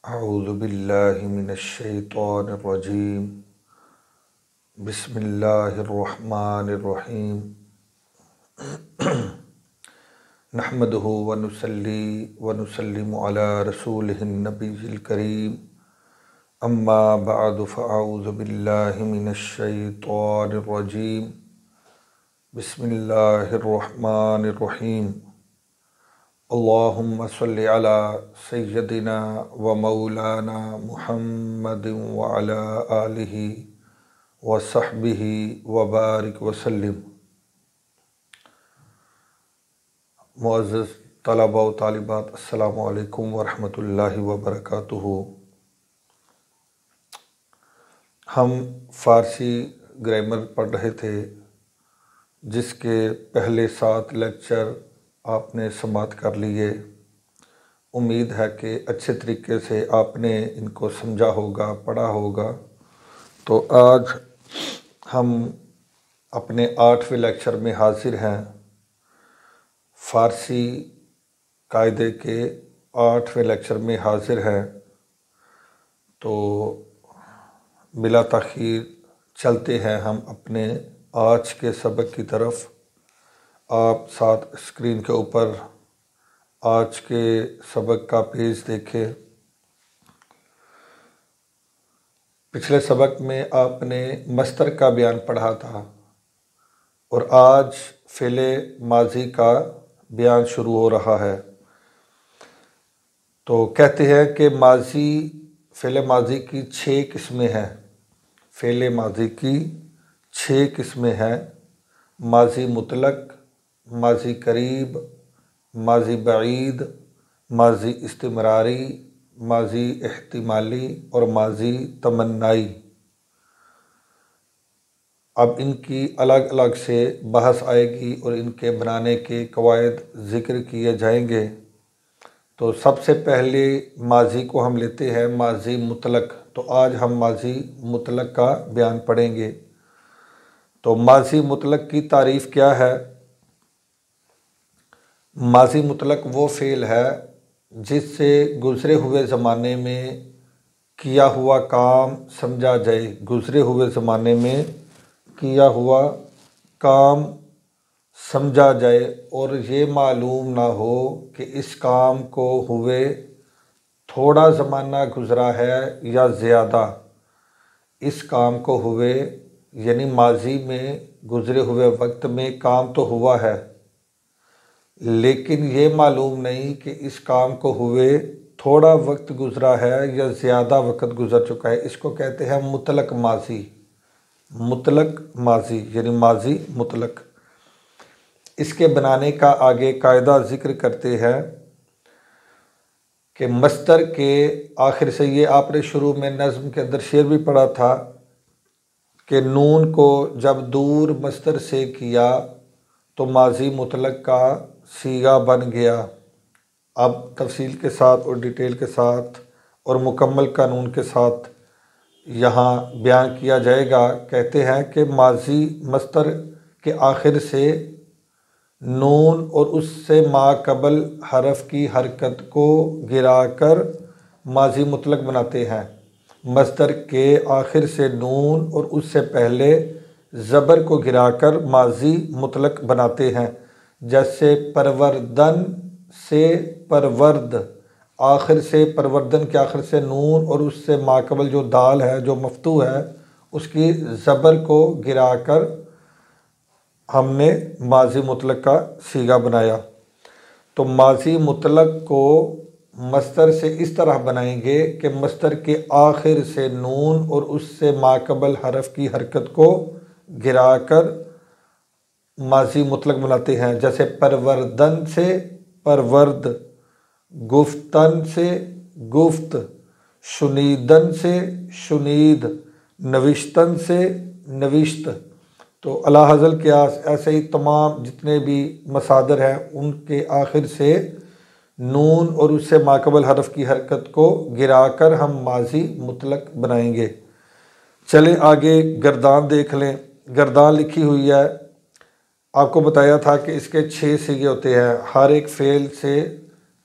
اعوذ باللہ من الشیطان الرجیم بسم اللہ الرحمن الرحیم نحمدہ ونصلی ونسلم علی رسولہ النبی الکریم اما بعد فاعوذ باللہ من الشیطان الرجیم بسم اللہ الرحمن الرحیم اللہم صلی علی سیدنا و مولانا محمد وعلی آلہ وصحبہ وبارک وسلم۔ معزز طلباء و طالبات، السلام علیکم ورحمۃ اللہ وبرکاتہ۔ ہم فارسی گرامر پڑھ رہے تھے، جس کے پہلے 7 لیکچر آپ نے سماعت کر لیے۔ امید ہے کہ اچھے طریقے سے آپ نے ان کو سمجھا ہوگا، پڑھا ہوگا۔ تو آج ہم اپنے 8ویں لیکچر میں حاضر ہیں۔ فارسی قاعدے کے 8ویں لیکچر میں حاضر ہیں۔ تو بلا تاخیر چلتے ہیں ہم اپنے آج کے سبق کی طرف۔ آپ ساتھ اسکرین کے اوپر آج کے سبق کا پیج دیکھیں۔ پچھلے سبق میں آپ نے مصدر کا بیان پڑھا تھا، اور آج فعل ماضی کا بیان شروع ہو رہا ہے۔ تو کہتے ہیں کہ فعل ماضی کی 6 قسمیں ہیں۔ فعل ماضی کی 6 قسمیں ہیں: ماضی مطلق، ماضی قریب، ماضی بعید، ماضی استمراری، ماضی احتمالی اور ماضی تمنائی۔ اب ان کی الگ الگ سے بحث آئے گی اور ان کے بنانے کے قواعد ذکر کیے جائیں گے۔ تو سب سے پہلے ماضی کو ہم لیتے ہیں ماضی مطلق۔ تو آج ہم ماضی مطلق کا بیان پڑھیں گے۔ تو ماضی مطلق کی تعریف کیا ہے؟ ماضی مطلق وہ فعل ہے جس سے گزرے ہوئے زمانے میں کیا ہوا کام سمجھا جائے۔ گزرے ہوئے زمانے میں کیا ہوا کام سمجھا جائے، اور یہ معلوم نہ ہو کہ اس کام کو ہوئے تھوڑا زمانہ گزرا ہے یا زیادہ۔ اس کام کو ہوئے یعنی ماضی میں گزرے ہوئے وقت میں کام تو ہوا ہے، لیکن یہ معلوم نہیں کہ اس کام کو ہوئے تھوڑا وقت گزرا ہے یا زیادہ وقت گزر چکا ہے۔ اس کو کہتے ہیں مطلق ماضی۔ مطلق ماضی یعنی ماضی مطلق۔ اس کے بنانے کا آگے قاعدہ ذکر کرتے ہیں کہ مصدر کے آخر سے، یہ آپ نے شروع میں نظم کے اندر شعر بھی پڑھا تھا کہ نون کو جب دور مصدر سے کیا تو ماضی مطلق کا صیغہ بن گیا۔ اب تفصیل کے ساتھ اور ڈیٹیل کے ساتھ اور مکمل قانون کے ساتھ یہاں بیان کیا جائے گا۔ کہتے ہیں کہ ماضی مصدر کے آخر سے نون اور اس سے ما قبل حرف کی حرکت کو گرا کر ماضی مطلق بناتے ہیں۔ مصدر کے آخر سے نون اور اس سے پہلے زبر کو گرا کر ماضی مطلق بناتے ہیں، جیسے پروردن سے پرورد، آخر سے پروردن کے آخر سے نون اور اس سے ما قبل جو دال ہے جو مفتوح ہے اس کی زبر کو گرا کر ہم نے ماضی مطلق کا صیغہ بنایا۔ تو ماضی مطلق کو مصدر سے اس طرح بنائیں گے کہ مصدر کے آخر سے نون اور اس سے ما قبل حرف کی حرکت کو گرا کر ماضی مطلق بناتے ہیں، جیسے پروردن سے پرورد، گفتن سے گفت، شنیدن سے شنید، نوشتن سے نوشت۔ تو الاحظ القیاس ایسے ہی تمام جتنے بھی مصادر ہیں ان کے آخر سے نون اور اس سے ما قبل حرف کی حرکت کو گرا کر ہم ماضی مطلق بنائیں گے۔ چلیں آگے گردان دیکھ لیں۔ گردان لکھی ہوئی ہے، آپ کو بتایا تھا کہ اس کے 6 صیغے ہوتے ہیں۔ ہر ایک فعل سے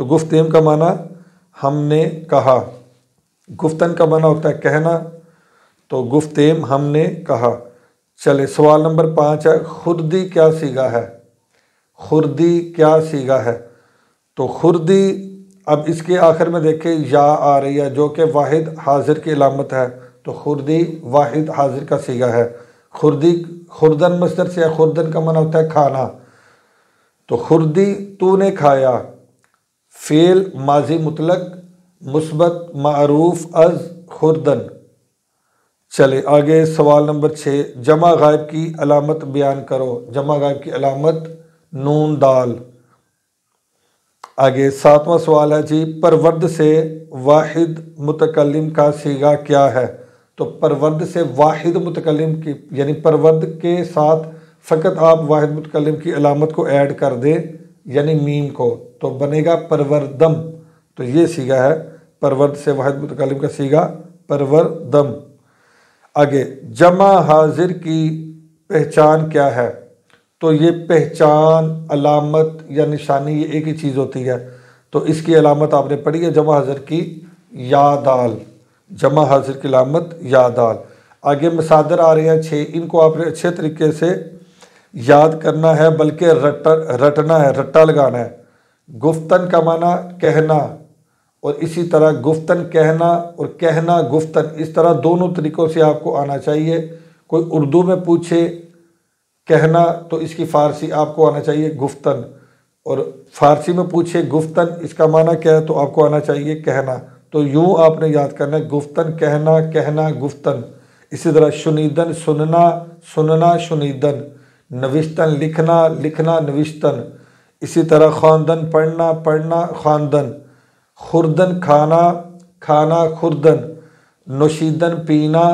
تو گفتیم کا معنی ہم نے کہا، گفتن کا معنی ہوتا ہے کہنا، تو گفتیم ہم نے کہا۔ چلے سوال نمبر 5 ہے، خردی کیا صیغہ ہے؟ خردی کیا صیغہ ہے؟ تو خردی، اب اس کے آخر میں دیکھیں یا آ رہی ہے جو کہ واحد حاضر کی علامت ہے، تو خردی واحد حاضر کا صیغہ ہے۔ خردی خوردن مصدر سے ہے، خوردن کا معنی ہوتا ہے کھانا، تو خردی تو نے کھایا، فعل ماضی مطلق مثبت معروف از خوردن۔ چلے آگے سوال نمبر 6، جمع غائب کی علامت بیان کرو۔ جمع غائب کی علامت نون دال۔ آگے 7واں سوال ہے جی، پرورد سے واحد متکلم کا صیغہ کیا ہے؟ تو پرورد سے واحد متکلم کی، یعنی پرورد کے ساتھ فقط آپ واحد متکلم کی علامت کو ایڈ کر دیں، یعنی میم کو، تو بنے گا پروردم۔ تو یہ صیغہ ہے پرورد سے واحد متکلم کا صیغہ پروردم۔ آگے جمع حاضر کی پہچان کیا ہے؟ تو یہ پہچان، علامت یا نشانی یہ ایک ہی چیز ہوتی ہے، تو اس کی علامت آپ نے پڑھی ہے جمع حاضر کی یا دال، جمع حاضر کی علامت یا دال۔ آگے مصادر آ رہے ہیں 6، ان کو آپ نے اچھے طریقے سے یاد کرنا ہے، بلکہ رٹنا ہے، رٹا لگانا ہے۔ گفتن کا معنی کہنا، اور اسی طرح گفتن کہنا اور کہنا گفتن، اس طرح دونوں طریقوں سے آپ کو آنا چاہیے۔ کوئی اردو میں پوچھے کہنا تو اس کی فارسی آپ کو آنا چاہیے گفتن، اور فارسی میں پوچھے گفتن اس کا معنی کیا ہے تو آپ کو آنا چاہیے کہنا۔ تو یوں آپ نے یاد کرنا ہے، گفتن کہنا، کہنا گفتن۔ اسی طرح شنیدن سننا، سننا شنیدن، نوشتن لکھنا، لکھنا نوشتن۔ اسی طرح خواندن پڑھنا، پڑھنا خواندن۔ خوردن کھانا، کھانا خوردن۔ نوشیدن پینا،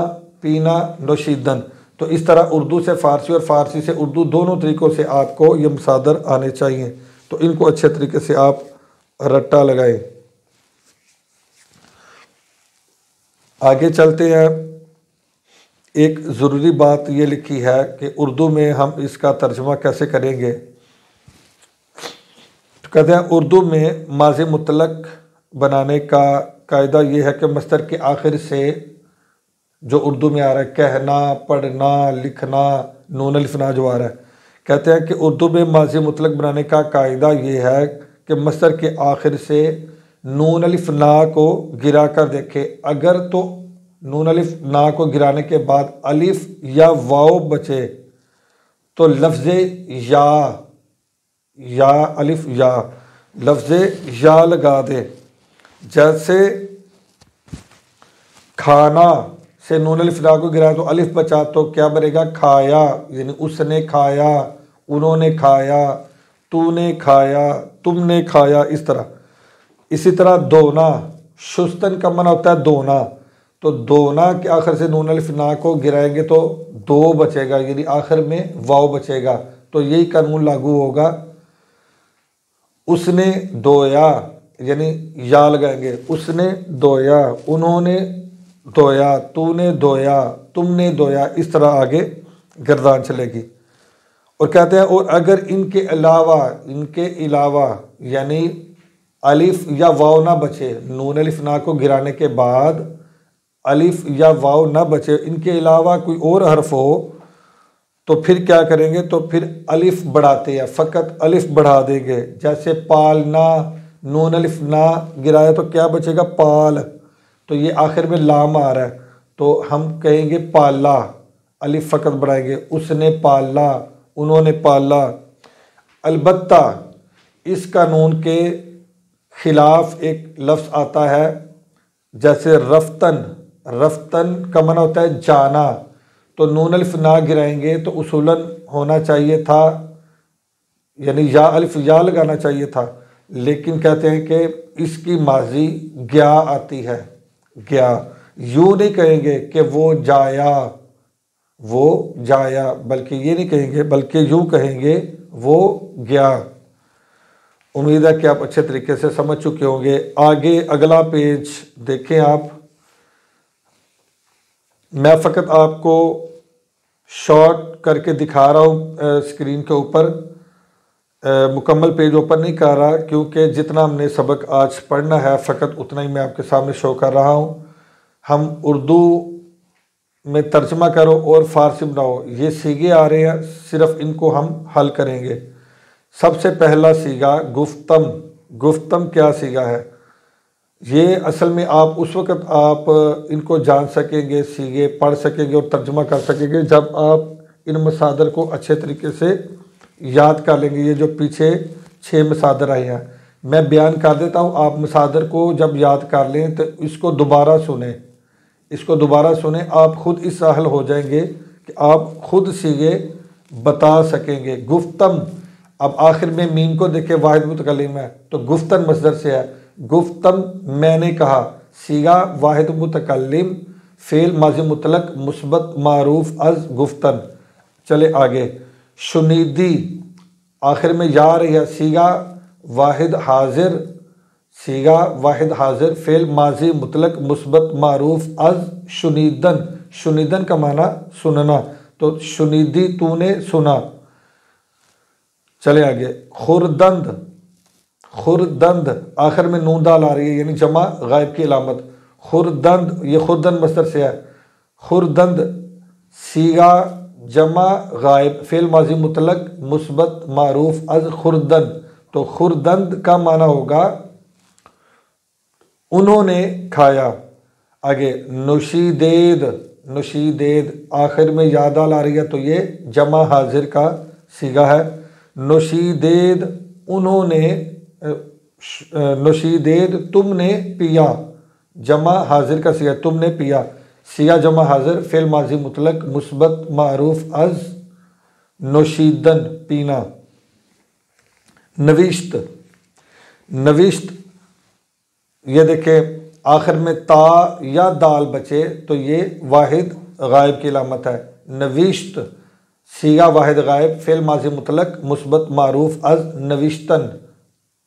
پینا نوشیدن۔ تو اس طرح اردو سے فارسی اور فارسی سے اردو دونوں طریقوں سے آپ کو یہ مصادر آنے چاہیے، تو ان کو اچھے طریقے سے آپ رٹا لگائیں۔ آگے چلتے ہیں، ایک ضروری بات یہ لکھی ہے کہ اردو میں ہم اس کا ترجمہ کیسے کریں گے۔ تو کہتے ہیں اردو میں ماضی مطلق بنانے کا قاعدہ یہ ہے کہ مصدر کے آخر سے جو اردو میں آ رہا ہے کہنا، پڑھنا، لکھنا، نون الف نا جو آ رہا ہے، کہتے ہیں کہ اردو میں ماضی مطلق بنانے کا قاعدہ یہ ہے کہ مصدر کے آخر سے نون الف نا کو گرا کر دیکھے، اگر تو نون الف نا کو گرانے کے بعد الف یا واو بچے تو لفظ یا الف یا لفظ یا لگا دے۔ جیسے کھانا سے نون الف لا کو گرایا تو الف بچا، تو کیا بنے گا کھایا، یعنی اس نے کھایا، انہوں نے کھایا، تو نے کھایا، تم نے کھایا، اس طرح۔ اسی طرح دونا، شستن کا معنی ہوتا ہے دونا، تو دونا کے آخر سے نون الف نا کو گرائیں گے تو دو بچے گا، یعنی آخر میں واو بچے گا، تو یہی قانون لاگو ہوگا۔ اس نے دویا، یعنی یا لگائیں گے، اس نے دویا، انہوں نے دھویا، تو نے دھویا، تم نے دھویا، اس طرح آگے گردان چلے گی۔ اور کہتے ہیں اور اگر ان کے علاوہ یعنی الف یا واو نہ بچے، نون الف نا کو گرانے کے بعد الف یا واو نہ بچے، ان کے علاوہ کوئی اور حرف ہو تو پھر کیا کریں گے، تو پھر الف بڑھاتے ہیں، فقط الف بڑھا دیں گے۔ جیسے پالنا، نون الف نا گرایا تو کیا بچے گا پال، تو یہ آخر میں لام آ رہا ہے تو ہم کہیں گے پالا، الف فقط بڑھائیں گے، اس نے پالا، انہوں نے پالا۔ البتہ اس قانون کے خلاف ایک لفظ آتا ہے، جیسے رفتن، رفتن کا معنی ہوتا ہے جانا، تو نون الف نہ گرائیں گے تو اصولاً ہونا چاہیے تھا، یعنی یا الف یا لگانا چاہیے تھا، لیکن کہتے ہیں کہ اس کی ماضی گیا آتی ہے، گیا۔ یوں نہیں کہیں گے کہ وہ جایا، وہ جایا، بلکہ یہ نہیں کہیں گے، بلکہ یوں کہیں گے وہ گیا۔ امید ہے کہ آپ اچھے طریقے سے سمجھ چکے ہوں گے۔ آگے اگلا پیج دیکھیں آپ، میں فقط آپ کو شارٹ کر کے دکھا رہا ہوں اسکرین کے اوپر، مکمل پیج اوپن نہیں کر رہا کیونکہ جتنا ہم نے سبق آج پڑھنا ہے فقط اتنا ہی میں آپ کے سامنے شو کر رہا ہوں. ہم اردو میں ترجمہ کرو اور فارسی بناؤ، یہ سیگے آ رہے ہیں، صرف ان کو ہم حل کریں گے. سب سے پہلا سیگا گفتم. گفتم کیا سیگا ہے؟ یہ اصل میں آپ اس وقت آپ ان کو جان سکیں گے، سیگے پڑھ سکیں گے اور ترجمہ کر سکیں گے جب آپ ان مصادر کو اچھے طریقے سے یاد کر لیں گے. یہ جو پیچھے 6 مصادر آئے ہیں میں بیان کر دیتا ہوں، آپ مصادر کو جب یاد کر لیں تو اس کو دوبارہ سنیں، اس کو دوبارہ سنیں، آپ خود اس اہل ہو جائیں گے کہ آپ خود سیگے بتا سکیں گے. گفتم، اب آخر میں میم کو دیکھیں واحد متکلم ہے تو گفتن مصدر سے ہے. گفتم میں نے کہا، سیگا واحد متکلم، فعل ماضی مطلق مثبت معروف از گفتن. چلے آگے. شنیدی، آخر میں یا رہی ہے، سیگا واحد حاضر، سیگا واحد حاضر، فعل ماضی مطلق مثبت معروف از شنیدن. شنیدن کا معنی سننا، تو شنیدی تو نے سنا. چلے آگے. خردند، خردند آخر میں نون دال آ رہی ہے یعنی جمع غائب کی علامت. خردند یہ خردند مصدر سے ہے. خردند سیگا جمع غائب، فعل ماضی مطلق مثبت معروف از خردند. تو خردند کا معنی ہوگا انہوں نے کھایا. آگے. نشیدید، نشیدید آخر میں یا دال آ رہی ہے تو یہ جمع حاضر کا سیگا ہے. نشیدید انہوں نے، نشیدید تم نے پیا، جمع حاضر کا سیگا تم نے پیا. سیگا جمع حاضر، فعل ماضی مطلق مثبت معروف از نشیدن پینا. نوشت، نوشت یہ دیکھیں آخر میں تا یا دال بچے تو یہ واحد غائب کی علامت ہے. نوشت سیگا واحد غائب، فعل ماضی مطلق مثبت معروف از نوشتن،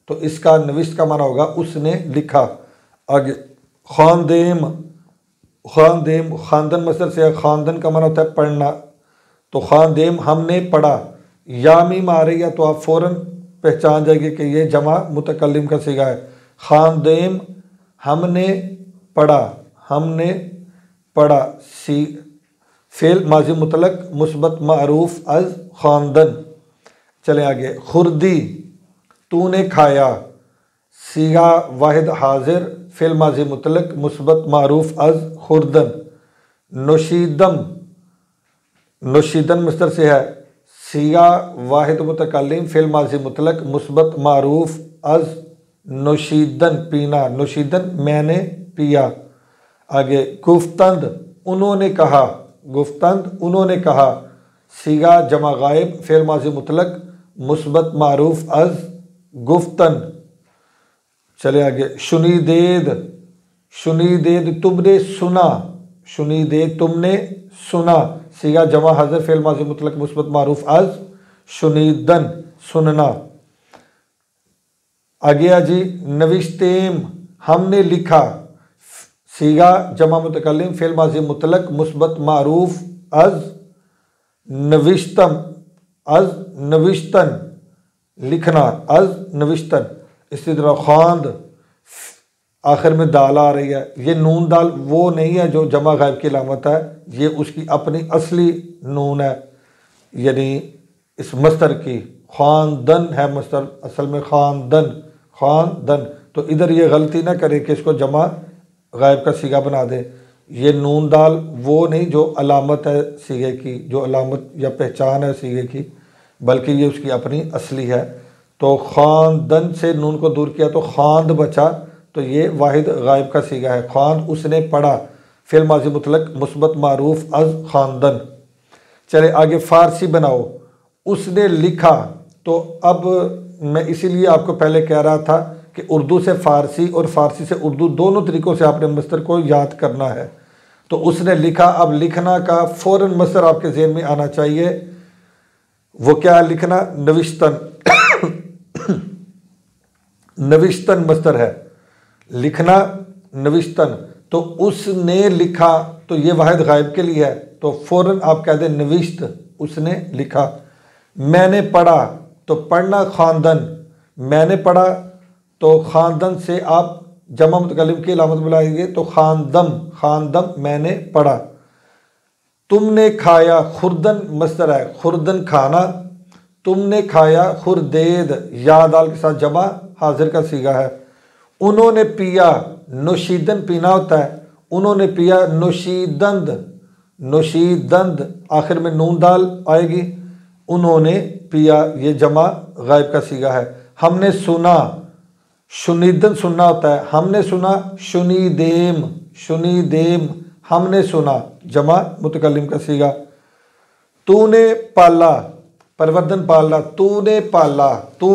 تو اس کا نوشت کا معنی ہوگا اس نے لکھا. آگے. خواندیم، خواندیم خواندن مصدر سے ہے، خواندن کا معنی ہوتا ہے پڑھنا، تو خواندیم ہم نے پڑھا. یا میم آ رہی ہے تو آپ فوراً پہچان جائیں گے کہ یہ جمع متکلم کا صیغہ ہے. خواندیم ہم نے پڑھا، ہم نے پڑھا. فعل ماضی مطلق مثبت معروف از خواندن. چلیں آگے. خردی تو نے کھایا، صیغہ واحد حاضر، فعل ماضی مطلق مثبت معروف از خوردن. نشیدم، نشیدن مصدر سے ہے، صیغہ واحد متکلم، فعل ماضی مطلق مثبت معروف از نشیدن پینا. نشیدن میں نے پیا. آگے. گفتند انہوں نے کہا، گفتند انہوں نے کہا، صیغہ جمع غائب، فعل ماضی مطلق مثبت معروف از گفتن. چلے آگے. شنیدید، شنیدید تم نے سنا، شنیدید تم نے سنا، صیغہ جمع حاضر، فعل ماضی مطلق مثبت معروف از شنیدن سننا. آگے جی. نوشتیم ہم نے لکھا، صیغہ جمع متکلم، فعل ماضی مطلق مثبت معروف از نوشتم، از نوشتن لکھنا، از نوشتن. اسی طرح خواند آخر میں دال آ رہی ہے، یہ نون دال وہ نہیں ہے جو جمع غائب کی علامت ہے، یہ اس کی اپنی اصلی نون ہے، یعنی اس مصدر کی. خواندن ہے مصدر اصل میں، خواندن، خواندن. تو ادھر یہ غلطی نہ کرے کہ اس کو جمع غائب کا صیغہ بنا دے. یہ نون دال وہ نہیں جو علامت ہے صیغے کی، جو علامت یا پہچان ہے صیغے کی، بلکہ یہ اس کی اپنی اصلی ہے. تو خواندن سے نون کو دور کیا تو خواند بچا، تو یہ واحد غائب کا صیغہ ہے. خواند اس نے پڑھا، فعل ماضی مطلق مثبت معروف از خواندن. چلے آگے. فارسی بناؤ، اس نے لکھا. تو اب میں اسی لیے آپ کو پہلے کہہ رہا تھا کہ اردو سے فارسی اور فارسی سے اردو دونوں طریقوں سے آپ نے مصدر کو یاد کرنا ہے. تو اس نے لکھا، اب لکھنا کا فوراً مصدر آپ کے ذہن میں آنا چاہیے. وہ کیا لکھنا؟ نوشتن. نوشتن مصدر ہے، لکھنا نوشتن. تو اس نے لکھا تو یہ واحد غائب کے لیے ہے، تو فوراً آپ کہہ دیں نوشت، اس نے لکھا. میں نے پڑھا تو پڑھنا خواندن، میں نے پڑھا تو خواندن سے آپ جمع متکلم کی علامت بلائیں گے تو خواندم میں نے پڑھا۔ تم نے کھایا، خوردن مصدر ہے، خوردن کھانا، تم نے کھایا، خوردید یا دال کے ساتھ جمع حاضر کا صیغہ ہے۔ انہوں نے پیا، نوشیدن پینا ہوتا ہے، انہوں نے پیا نوشیدند آخر میں نون دال آئے گی، انہوں نے پیا یہ جمع غائب کا صیغہ ہے۔ ہم نے سنا، شنیدن سننا ہوتا ہے، ہم نے سنا شنیدیم ہم نے سنا جمع متکلم کا صیغہ۔ تو نے پالا، پروردن پالنا، تو نے پالا، تو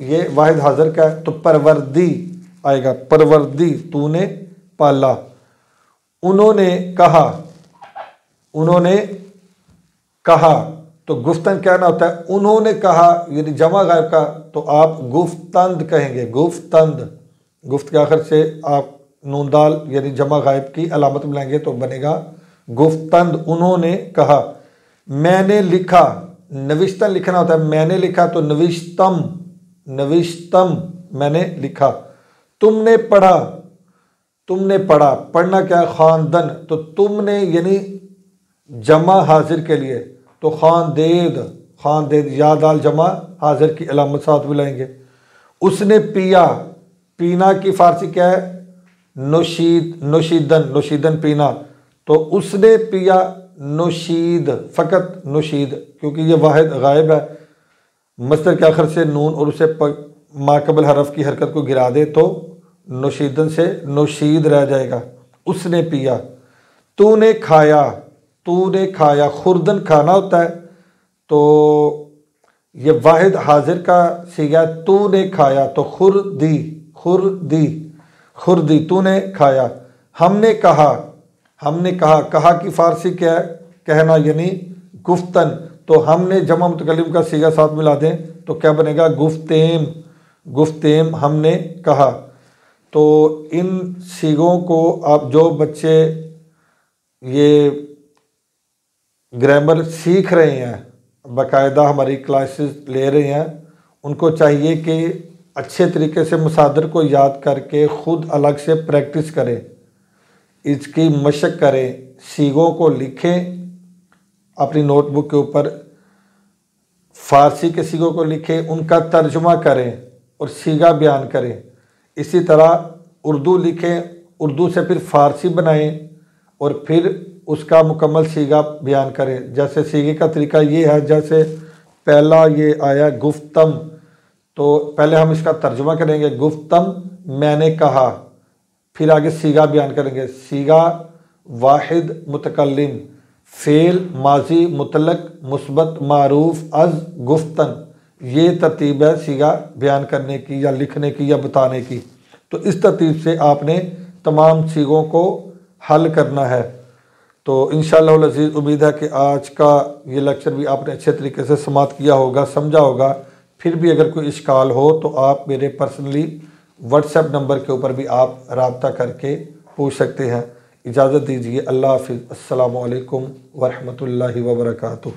یہ واحد حاضر کا ہے تو پروردی آئے گا، پروردی تو نے پالا۔ انہوں نے کہا، انہوں نے کہا تو گفتن کہنا ہوتا ہے، انہوں نے کہا یعنی جمع غائب کا تو آپ گفتند کہیں گے، گفتند، گفت کے آخر سے آپ نون دال یعنی جمع غائب کی علامت ملائیں گے تو بنے گا گفتند۔ انہوں نے کہا، میں نے لکھا، نوشتن لکھنا ہوتا ہے، میں نے لکھا تو نوشتم میں نے لکھا۔ تم نے پڑھا، تم نے پڑھا، پڑھنا کیا ہے خواندن، تو تم نے یعنی جمع حاضر کے لیے تو خواندید یا دال جمع حاضر کی علامت ساتھ ملائیں گے۔ اس نے پیا، پینا کی فارسی کیا ہے نوشیدن پینا، تو اس نے پیا نوشید، فقط نوشید کیونکہ یہ واحد غائب ہے، مصدر کے آخر سے نون اور اسے ما قبل حرف کی حرکت کو گرا دے تو نوشیدن سے نوشید رہ جائے گا۔ اس نے پیا، تو نے کھایا، تو نے کھایا، خوردن کھانا ہوتا ہے تو یہ واحد حاضر کا صیغہ ہے، تو نے کھایا تو خوردی تو نے کھایا۔ ہم نے کہا، کہا کی فارسی کیا ہے کہنا یعنی گفتن، تو ہم نے جمع متکلم کا صیغہ ساتھ ملا دیں تو کیا بنے گا گفتیم ہم نے کہا۔ تو ان صیغوں کو آپ جو بچے یہ گرامر سیکھ رہے ہیں، باقاعدہ ہماری کلاسز لے رہے ہیں، ان کو چاہیے کہ اچھے طریقے سے مصادر کو یاد کر کے خود الگ سے پریکٹس کریں، اس کی مشق کریں، صیغوں کو لکھیں اپنی نوٹ بک کے اوپر، فارسی کے صیغوں کو لکھیں، ان کا ترجمہ کریں اور صیغہ بیان کریں۔ اسی طرح اردو لکھیں، اردو سے پھر فارسی بنائیں اور پھر اس کا مکمل صیغہ بیان کریں۔ جیسے صیغے کا طریقہ یہ ہے، جیسے پہلا یہ آیا گفتم، تو پہلے ہم اس کا ترجمہ کریں گے، گفتم میں نے کہا، پھر آگے صیغہ بیان کریں گے۔ صیغہ واحد متکلم، فعل ماضی مطلق مثبت معروف از گفتن، یہ ترتیب ہے صیغہ بیان کرنے کی یا لکھنے کی یا بتانے کی۔ تو اس ترتیب سے آپ نے تمام صیغوں کو حل کرنا ہے۔ تو انشاءاللہ العزیز امید ہے کہ آج کا یہ لیکچر بھی آپ نے اچھے طریقے سے سماعت کیا ہوگا، سمجھا ہوگا۔ پھر بھی اگر کوئی اشکال ہو تو آپ میرے پرسنلی واٹس ایپ نمبر کے اوپر بھی آپ رابطہ کر کے پوچھ سکتے ہیں۔ اجازت دیجیے، اللہ حافظ، السلام علیکم ورحمۃ اللہ وبرکاتہ۔